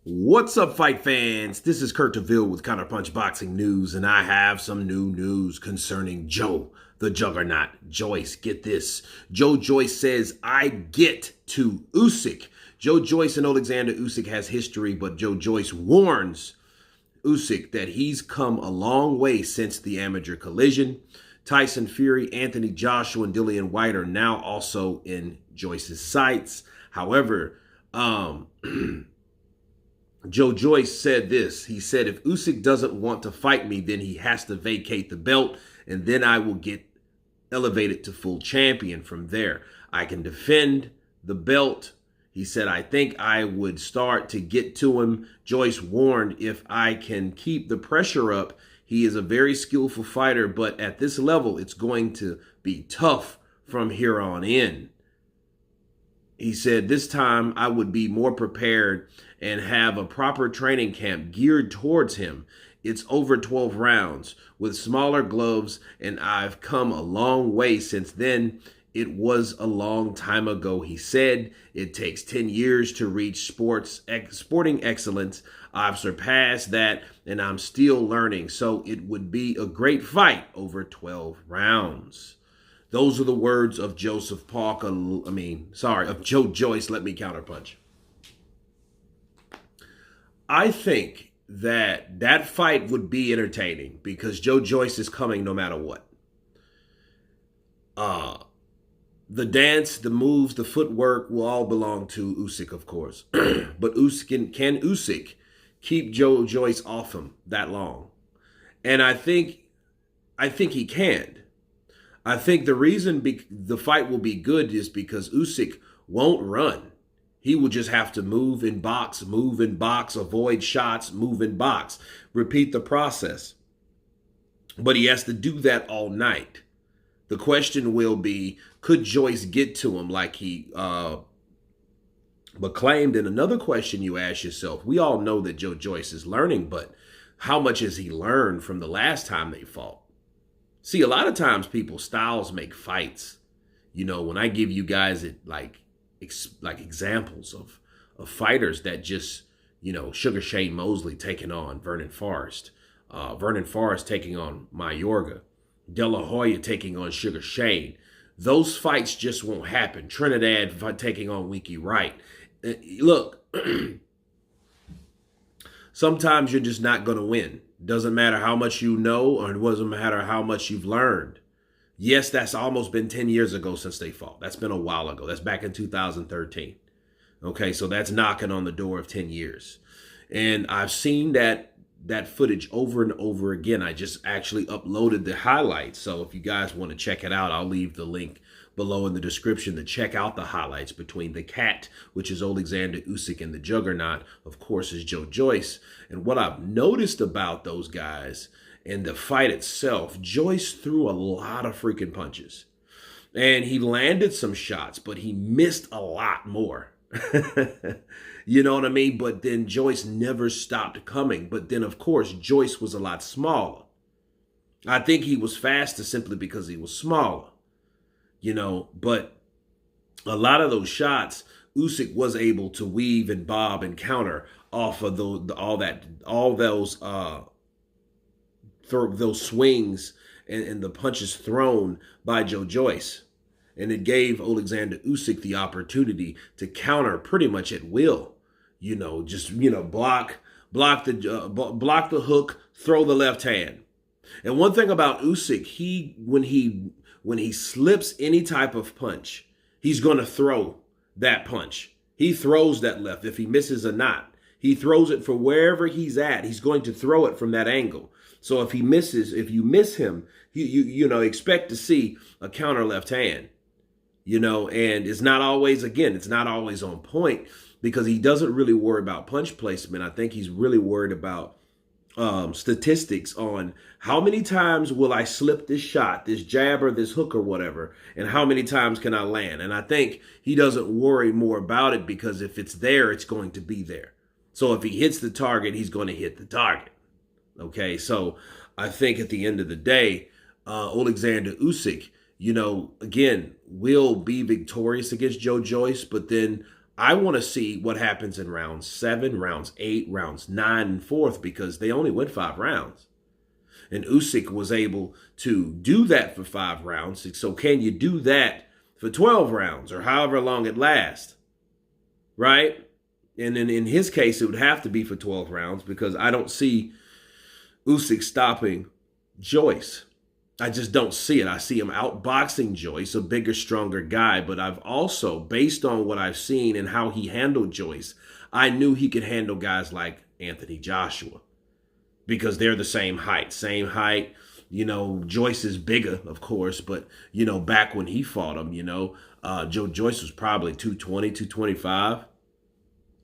What's up, fight fans? This is Kurt DeVille with Counterpunch Boxing News, and I have some new news concerning Joe, the Juggernaut, Joyce. Get this. Joe Joyce says, I get to Usyk. Joe Joyce and Oleksandr Usyk has history, but Joe Joyce warns Usyk that he's come a long way since the amateur collision. Tyson Fury, Anthony Joshua, and Dillian White are now also in Joyce's sights. However, Joe Joyce said this. He said, if Usyk doesn't want to fight me, then he has to vacate the belt, and then I will get elevated to full champion from there. I can defend the belt. He said, I think I would start to get to him. Joyce warned, if I can keep the pressure up, he is a very skillful fighter, but at this level, it's going to be tough from here on in. He said, this time I would be more prepared and have a proper training camp geared towards him. It's over 12 rounds with smaller gloves, and I've come a long way since then. It was a long time ago, he said. It takes 10 years to reach sporting excellence. I've surpassed that, and I'm still learning. So it would be a great fight over 12 rounds. Those are the words of Joe Joyce. Let me counterpunch. I think that fight would be entertaining because Joe Joyce is coming no matter what. The dance, the moves, the footwork will all belong to Usyk, of course. But can Usyk keep Joe Joyce off him that long? And I think he can. I think the reason the fight will be good is because Usyk won't run. He will just have to move and box, avoid shots, move and box, repeat the process. But he has to do that all night. The question will be, could Joyce get to him like he claimed? And another question you ask yourself, we all know that Joe Joyce is learning, but how much has he learned from the last time they fought? See, a lot of times people's styles make fights. You know, when I give you guys like examples of fighters that just, you know, Sugar Shane Mosley taking on Vernon Forrest, Vernon Forrest taking on Mayorga, De La Hoya taking on Sugar Shane. Those fights just won't happen. Trinidad taking on Winky Wright. Look, sometimes you're just not going to win. Doesn't matter how much you know, or it doesn't matter how much you've learned. Yes, that's almost been 10 years ago since they fought. That's been a while ago. That's back in 2013. Okay, so that's knocking on the door of 10 years. And I've seen that footage over and over again. I just actually uploaded the highlights. So if you guys want to check it out, I'll leave the link below in the description to check out the highlights between the Cat, which is Oleksandr Usyk, and the Juggernaut, of course, is Joe Joyce. And what I've noticed about those guys and the fight itself, Joyce threw a lot of freaking punches. And he landed some shots, but he missed a lot more. You know what I mean? But then Joyce never stopped coming. But then, of course, Joyce was a lot smaller. I think he was faster simply because he was smaller. You know, but a lot of those shots, Usyk was able to weave and bob and counter off of all those swings and the punches thrown by Joe Joyce. And it gave Oleksandr Usyk the opportunity to counter pretty much at will. You know, just, you know, block the hook, throw the left hand. And one thing about Usyk, when he slips any type of punch, he's going to throw that punch. He throws that left. If he misses or not, he throws it for wherever he's at. He's going to throw it from that angle. So if you miss him, you know, expect to see a counter left hand. You know, and it's not always on point because he doesn't really worry about punch placement. I think he's really worried about statistics on how many times will I slip this shot, this jab or this hook or whatever, and how many times can I land. And I think he doesn't worry more about it because if it's there, it's going to be there. So if he hits the target, he's going to hit the target. Okay, so I think at the end of the day, Oleksandr Usyk, you know, again, will be victorious against Joe Joyce, but then I want to see what happens in round 7, rounds 8, rounds 9, and fourth, because they only went 5 rounds. And Usyk was able to do that for 5 rounds. So can you do that for 12 rounds or however long it lasts? Right? And in his case, it would have to be for 12 rounds, because I don't see Usyk stopping Joyce. I just don't see it. I see him outboxing Joyce, a bigger, stronger guy. But I've also, based on what I've seen and how he handled Joyce, I knew he could handle guys like Anthony Joshua, because they're the same height. Same height. You know, Joyce is bigger, of course, but, you know, back when he fought him, Joyce was probably 220, 225.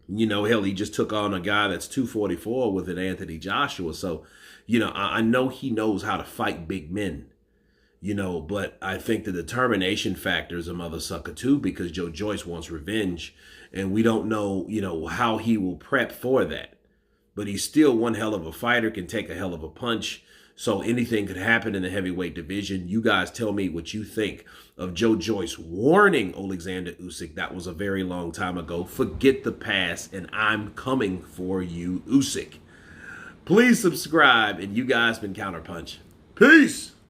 Hell, he just took on a guy that's 244 with an Anthony Joshua. So, I know he knows how to fight big men, but I think the determination factor is a mother sucker too, because Joyce wants revenge, and we don't know, how he will prep for that. But he's still one hell of a fighter, can take a hell of a punch. So anything could happen in the heavyweight division. You guys tell me what you think of Joyce warning Oleksandr Usyk. That was a very long time ago. Forget the past, and I'm coming for you, Usyk. Please subscribe, and you guys been Counterpunch. Peace!